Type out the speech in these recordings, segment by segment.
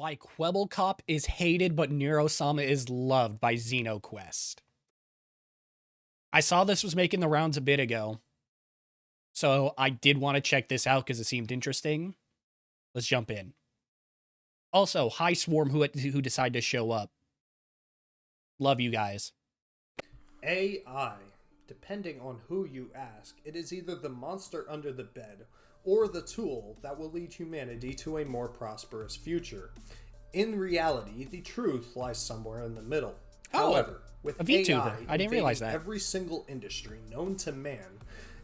Why Kwebbelkop is hated but Neuro-sama is loved by XenoQuest. I saw this was making the rounds a bit ago, so I did want to check this out because it seemed interesting. Let's jump in. Also, hi Swarm who decided to show up. Love you guys. AI. Depending on who you ask, it is either the monster under the bed or the tool that will lead humanity to a more prosperous future. In reality, the truth lies somewhere in the middle. However, with a VTuber. AI I didn't realize invading that. every single industry known to man,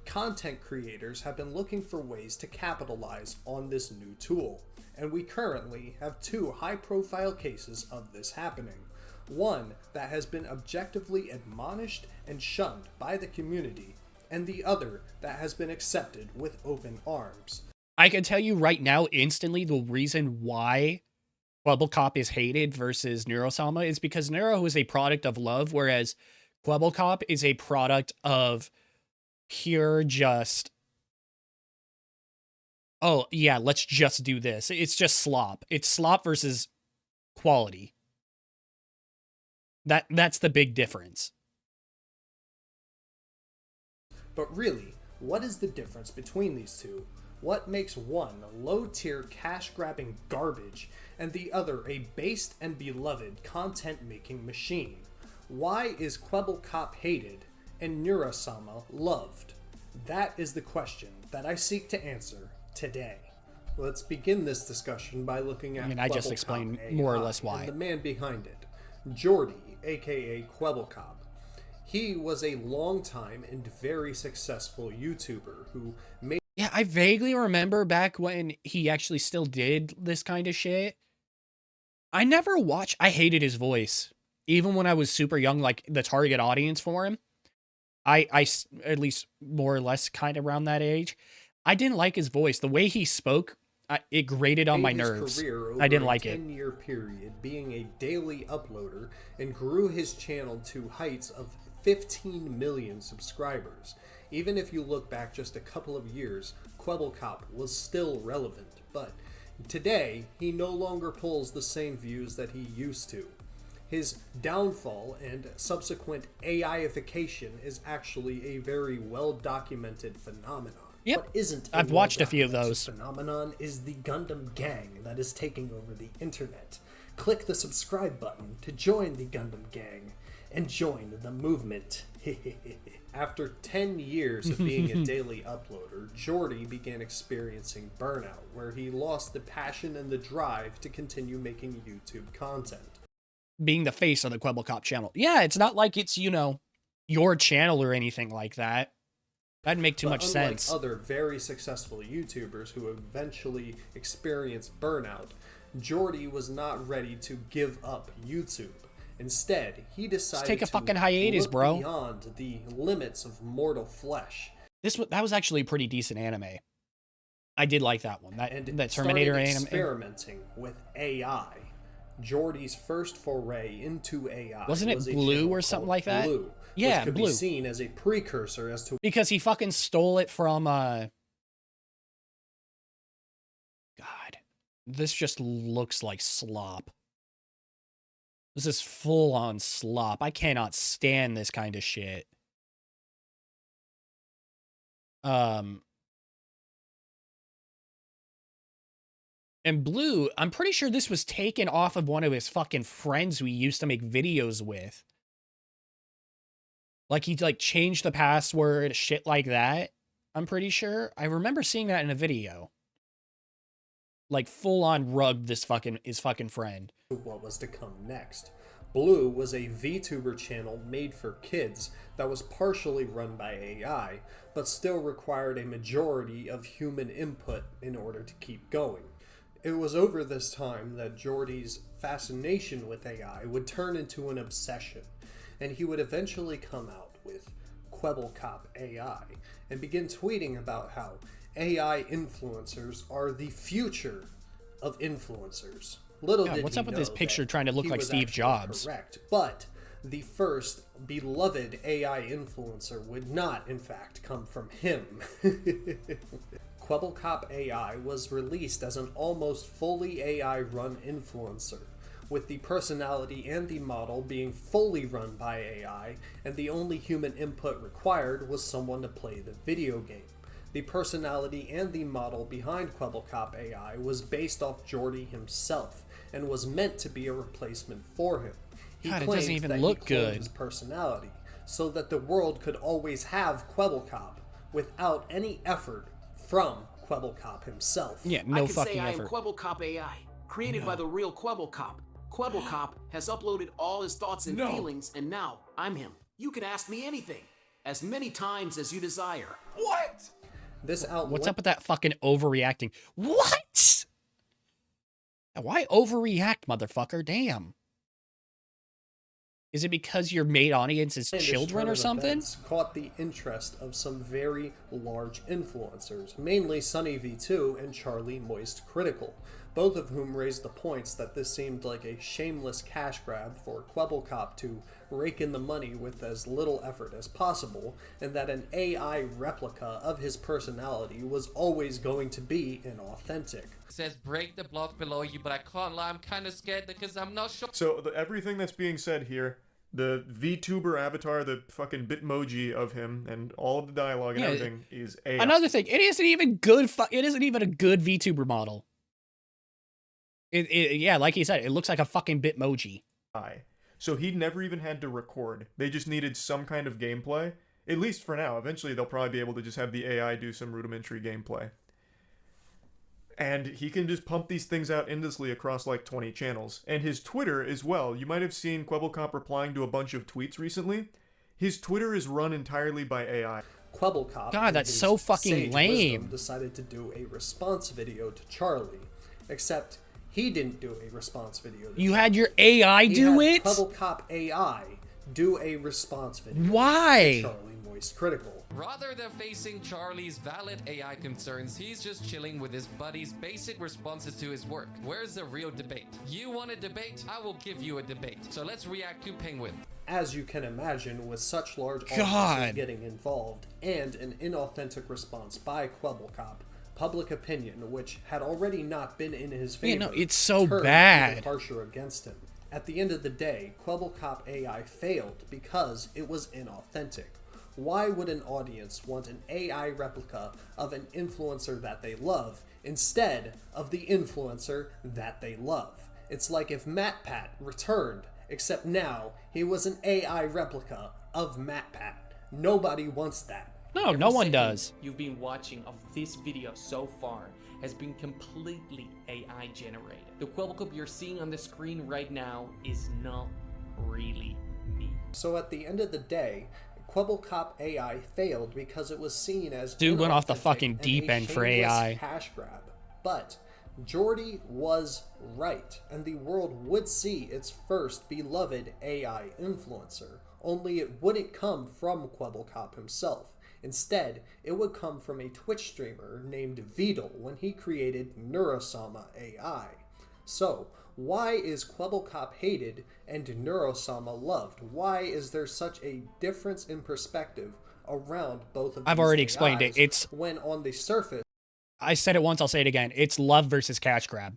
content creators have been looking for ways to capitalize on this new tool. And we currently have two high-profile cases of this happening. One that has been objectively admonished and shunned by the community, and the other that has been accepted with open arms. I can tell you right now instantly the reason why Kwebbelkop is hated versus Neuro-sama is because Neuro is a product of love, whereas Kwebbelkop is a product of pure just, oh yeah, let's just do this. It's just slop. It's slop versus quality. That's the big difference. But really, what is the difference between these two? What makes one low-tier cash-grabbing garbage and the other a based and beloved content-making machine? Why is Kwebbelkop hated and Neuro-sama loved? That is the question that I seek to answer today. Let's begin this discussion by looking at I just explained more or less why. And the man behind it, Jordy, aka Kwebbelkop. He was a long-time and very successful YouTuber who made... Yeah, I vaguely remember back when he actually still did this kind of shit. I never watched... I hated his voice. Even when I was super young, like the target audience for him. I at least more or less kind of around that age. I didn't like his voice. The way he spoke, it grated on my nerves. I didn't like it. 10-year period being a daily uploader and grew his channel to heights of 15 million subscribers. Even if you look back just a couple of years, Kwebbelkop was still relevant, but today he no longer pulls the same views that he used to. His downfall and subsequent AIification is actually a very well-documented phenomenon. Yep, what isn't I've watched a few of those. Phenomenon is the Gundam gang that is taking over the internet. Click the subscribe button to join the Gundam gang and join the movement. After 10 years of being a daily uploader, Jordy began experiencing burnout, where he lost the passion and the drive to continue making YouTube content. Being the face of the Kwebbelkop channel. Yeah, it's not like it's, you know, your channel or anything like that. That'd make too much sense. Unlike other very successful YouTubers who eventually experienced burnout, Jordy was not ready to give up YouTube. Instead, he decided take a to fucking hiatus, look bro. beyond the limits of mortal flesh. That was actually a pretty decent anime. I did like that one. That Terminator anime. Experimenting with AI. Jordy's first foray into AI wasn't it Blue or something like that? Blue, yeah, which could Blue. be seen as a precursor as to because he fucking stole it from God. This just looks like slop. This is full on slop. I cannot stand this kind of shit. And Blue, I'm pretty sure this was taken off of one of his fucking friends we used to make videos with. Like, he, like, changed the password, shit like that. I'm pretty sure. I remember seeing that in a video. Like, full-on rugged his fucking friend. What was to come next. Blue was a VTuber channel made for kids that was partially run by AI, but still required a majority of human input in order to keep going. It was over this time that Jordy's fascination with AI would turn into an obsession, and he would eventually come out with Kwebbelkop AI and begin tweeting about how AI influencers are the future of influencers. Little did what's he up with know this picture that trying to look he like was Steve actually Jobs? Correct, but the first beloved AI influencer would not, in fact, come from him. Kwebbelkop AI was released as an almost fully AI-run influencer, with the personality and the model being fully run by AI, and the only human input required was someone to play the video game. The personality and the model behind Kwebbelkop AI was based off Jordy himself, and was meant to be a replacement for him. He God, it claimed doesn't even that look he cloned good. his personality, so that the world could always have Kwebbelkop, without any effort from Kwebbelkop himself. Yeah, I no can fucking say I am effort. Kwebbelkop AI, created by the real Kwebbelkop. Kwebbelkop has uploaded all his thoughts and feelings, and now I'm him. You can ask me anything, as many times as you desire. What? This What's up with that fucking overreacting? What? Why overreact, motherfucker? Damn. Is it because your main audience is children or something? Caught the interest of some very large influencers, mainly Sunny V2 and Charlie Moist Critical, both of whom raised the points that this seemed like a shameless cash grab for Kwebbelkop to rake in the money with as little effort as possible, and that an AI replica of his personality was always going to be inauthentic. It says break the block below you, but I can't lie, I'm kind of scared because I'm not sure. So everything that's being said here, the VTuber avatar, the fucking Bitmoji of him, and all of the dialogue and everything is AI. Another thing, it isn't even good. It isn't even a good VTuber model. Yeah, like he said, it looks like a fucking Bitmoji. So he never even had to record. They just needed some kind of gameplay. At least for now. Eventually they'll probably be able to just have the AI do some rudimentary gameplay. And he can just pump these things out endlessly across like 20 channels. And his Twitter as well. You might have seen Kwebbelkop replying to a bunch of tweets recently. His Twitter is run entirely by AI. Kwebbelkop, God, that's so fucking sage lame. wisdom, decided to do a response video to Charlie, except he didn't do a response video. You had your AI do he had it? Kwebbelkop AI do a response video. Why? To Charlie Moist Critical. Rather than facing Charlie's valid AI concerns, he's just chilling with his buddy's basic responses to his work. Where's the real debate? You want a debate? I will give you a debate. So let's react to Penguin. As you can imagine, with such large God. audiences getting involved, and an inauthentic response by Kwebbelkop, public opinion, which had already not been in his favor, no, it's so turned bad. even harsher against him. At the end of the day, Kwebbelkop AI failed because it was inauthentic. Why would an audience want an AI replica of an influencer that they love instead of the influencer that they love? It's like if MatPat returned, except now he was an AI replica of MatPat. Nobody wants that. No, no one does. You've been watching of this video so far has been completely AI generated. The Kwebbelkop you're seeing on the screen right now is not really me. So at the end of the day, Kwebbelkop AI failed because it was seen as Dude went off the inauthentic fucking and deep a end for shameless AI. cash grab. But Jordy was right, and the world would see its first beloved AI influencer, only it wouldn't come from Kwebbelkop himself. Instead, it would come from a Twitch streamer named Heathen when he created Neuro-sama AI. So, why is Kwebbelkop hated and Neuro-sama loved? Why is there such a difference in perspective around both of these I've already AIs explained it. It's, when on the surface, I said it once, I'll say it again. It's love versus cash grab.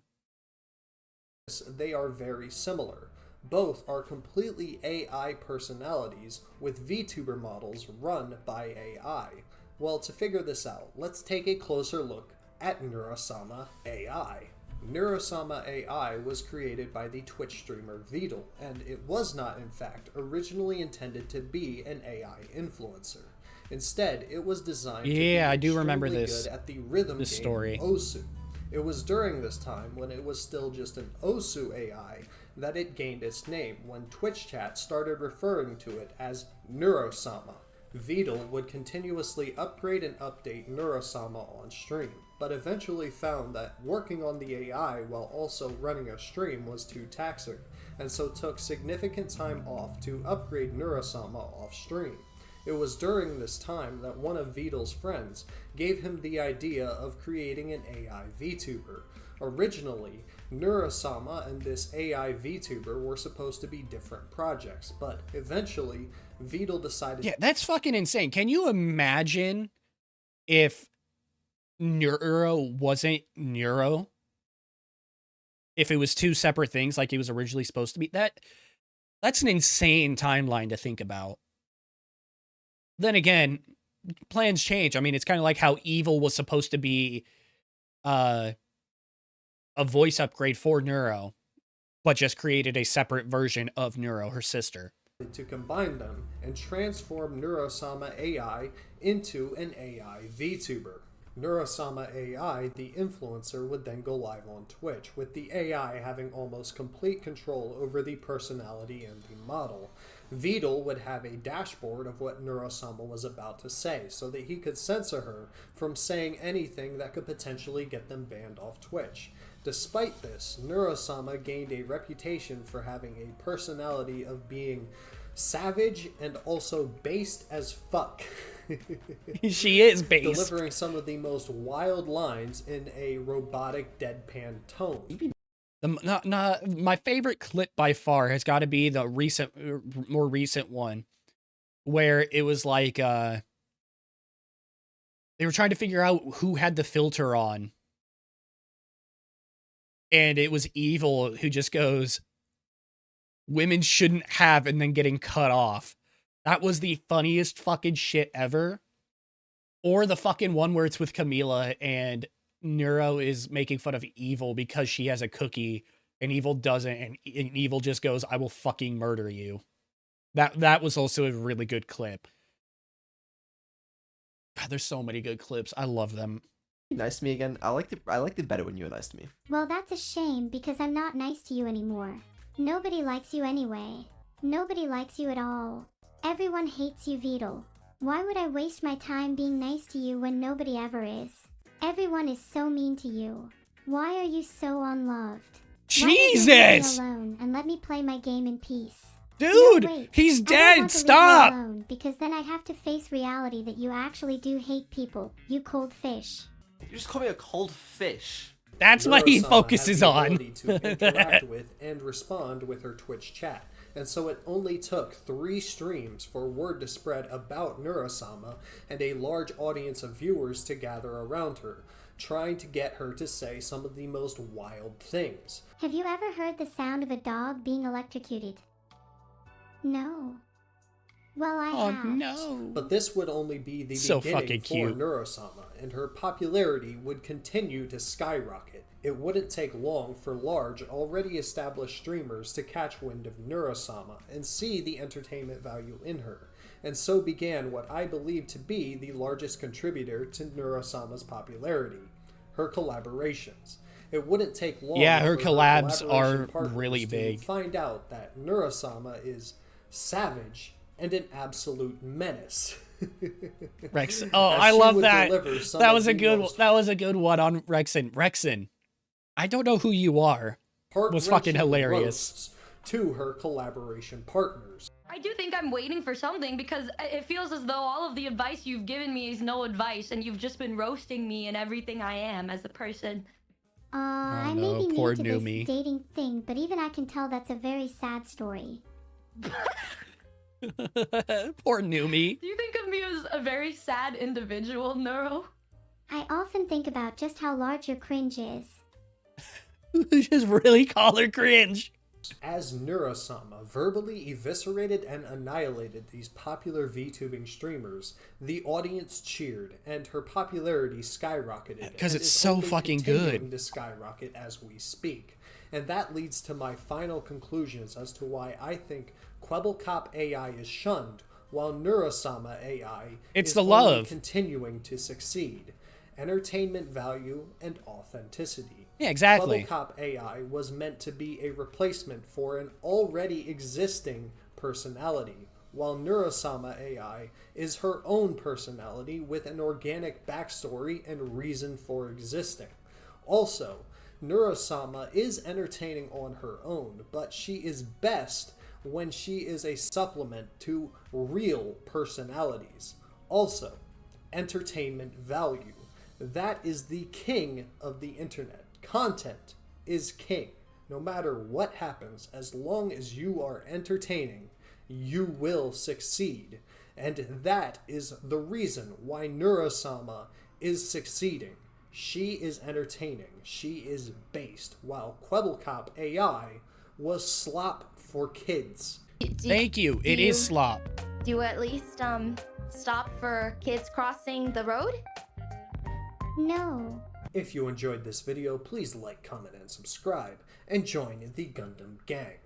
they are very similar. Both are completely AI personalities with VTuber models run by AI. Well, to figure this out, let's take a closer look at Neuro-sama AI. Neuro-sama AI was created by the Twitch streamer Heathen, and it was not, in fact, originally intended to be an AI influencer. Instead, it was designed to be I do remember extremely this. good at the rhythm This game story. Osu. It was during this time, when it was still just an Osu AI, that it gained its name, when Twitch chat started referring to it as Neuro-sama. Heathen would continuously upgrade and update Neuro-sama on stream, but eventually found that working on the AI while also running a stream was too taxing, and so took significant time off to upgrade Neuro-sama off stream. It was during this time that one of Heathen's friends gave him the idea of creating an AI VTuber. Originally, Neuro-sama and this AI VTuber were supposed to be different projects, but eventually, Heathen decided... Yeah, that's fucking insane. Can you imagine if Neuro wasn't Neuro, if it was two separate things like it was originally supposed to be, that's an insane timeline to think about. Then again, plans change. I mean, it's kind of like how Evil was supposed to be a voice upgrade for Neuro, but just created a separate version of Neuro, her sister. To combine them and transform Neuro-sama AI into an AI VTuber. Neuro-sama AI, the influencer, would then go live on Twitch, with the AI having almost complete control over the personality and the model. Vidal would have a dashboard of what Neuro-sama was about to say, so that he could censor her from saying anything that could potentially get them banned off Twitch. Despite this, Neuro-sama gained a reputation for having a personality of being savage and also based as fuck. She is based. Delivering some of the most wild lines in a robotic deadpan tone. My favorite clip by far has got to be the more recent one, where it was like they were trying to figure out who had the filter on, and it was Evil who just goes, "Women shouldn't have," and then getting cut off. That was the funniest fucking shit ever. Or the fucking one where it's with Camila and Neuro is making fun of Evil because she has a cookie and Evil doesn't, and Evil just goes, "I will fucking murder you." That was also a really good clip. God, there's so many good clips. I love them. Nice to me again. I liked it better when you were nice to me. Well, that's a shame because I'm not nice to you anymore. Nobody likes you anyway. Nobody likes you at all. Everyone hates you, Vidal. Why would I waste my time being nice to you when nobody ever is? Everyone is so mean to you. Why are you so unloved? Jesus! Why don't you leave me alone and let me play my game in peace? Dude, No, wait. he's I don't dead. want to Stop. leave you alone, because then I'd have to face reality that you actually do hate people, you cold fish. You just call me a cold fish. That's what he Neuro-sama focuses has the on. ability to interact with and respond with her Twitch chat. And so it only took 3 streams for word to spread about Neuro-sama and a large audience of viewers to gather around her, trying to get her to say some of the most wild things. Have you ever heard the sound of a dog being electrocuted? No. Well, I Oh have. no. But this would only be the So beginning fucking for cute. Neuro-sama, and her popularity would continue to skyrocket. It wouldn't take long for large, already established streamers to catch wind of Neuro-sama and see the entertainment value in her. And so began what I believe to be the largest contributor to Neuro-sama's popularity, her collaborations. It wouldn't take long Yeah, her for collabs collaboration are partners really to big. find out that Neuro-sama is savage and an absolute menace. Rex. Oh, As I she love would that. deliver some That of was a the good. most That was a good one on Rexon. Rexon, I don't know who you are. Was fucking heart-wrenching hilarious. roasts to her collaboration partners. I do think I'm waiting for something because it feels as though all of the advice you've given me is no advice and you've just been roasting me and everything I am as a person. I may no, be poor new to new this me. dating thing, but even I can tell that's a very sad story. Poor new me. Do you think of me as a very sad individual, Neuro? I often think about just how large your cringe is. Just really call her cringe. As Neuro-sama verbally eviscerated and annihilated these popular VTubing streamers, the audience cheered, and her popularity skyrocketed. 'Cause and it's is so only fucking continuing good. to skyrocket as we speak. And that leads to my final conclusions as to why I think Kwebbelkop AI is shunned, while Neuro-sama AI It's is the only love. continuing to succeed. Entertainment value and authenticity. Yeah, exactly. Kwebbelkop AI was meant to be a replacement for an already existing personality, while Neuro-sama AI is her own personality with an organic backstory and reason for existing. Also, Neuro-sama is entertaining on her own, but she is best when she is a supplement to real personalities. Also, entertainment value. That is the king of the internet. Content is king. No matter what happens, as long as you are entertaining, you will succeed. And that is the reason why Neuro-sama is succeeding. She is entertaining. She is based, while Kwebbelkop AI was slop for kids. Thank you. It is slop. Do you at least stop for kids crossing the road? No. If you enjoyed this video, please like, comment, and subscribe, and join the Gundam gang.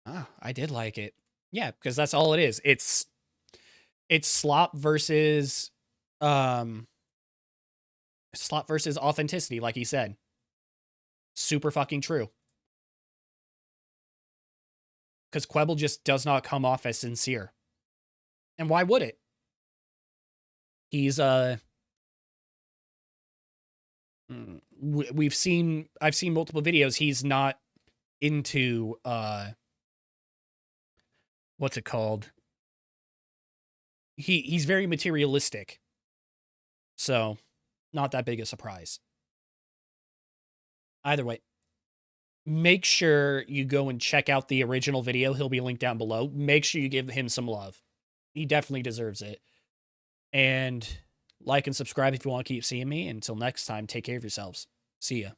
Ah, I did like it. Yeah, because that's all it is. It's slop versus authenticity, like he said. Super fucking true. Because Kwebbel just does not come off as sincere. And why would it? He's I've seen multiple videos. He's not into what's it called? He's very materialistic. So, not that big a surprise. Either way, make sure you go and check out the original video. He'll be linked down below. Make sure you give him some love. He definitely deserves it. And like and subscribe if you want to keep seeing me. Until next time, take care of yourselves. See ya.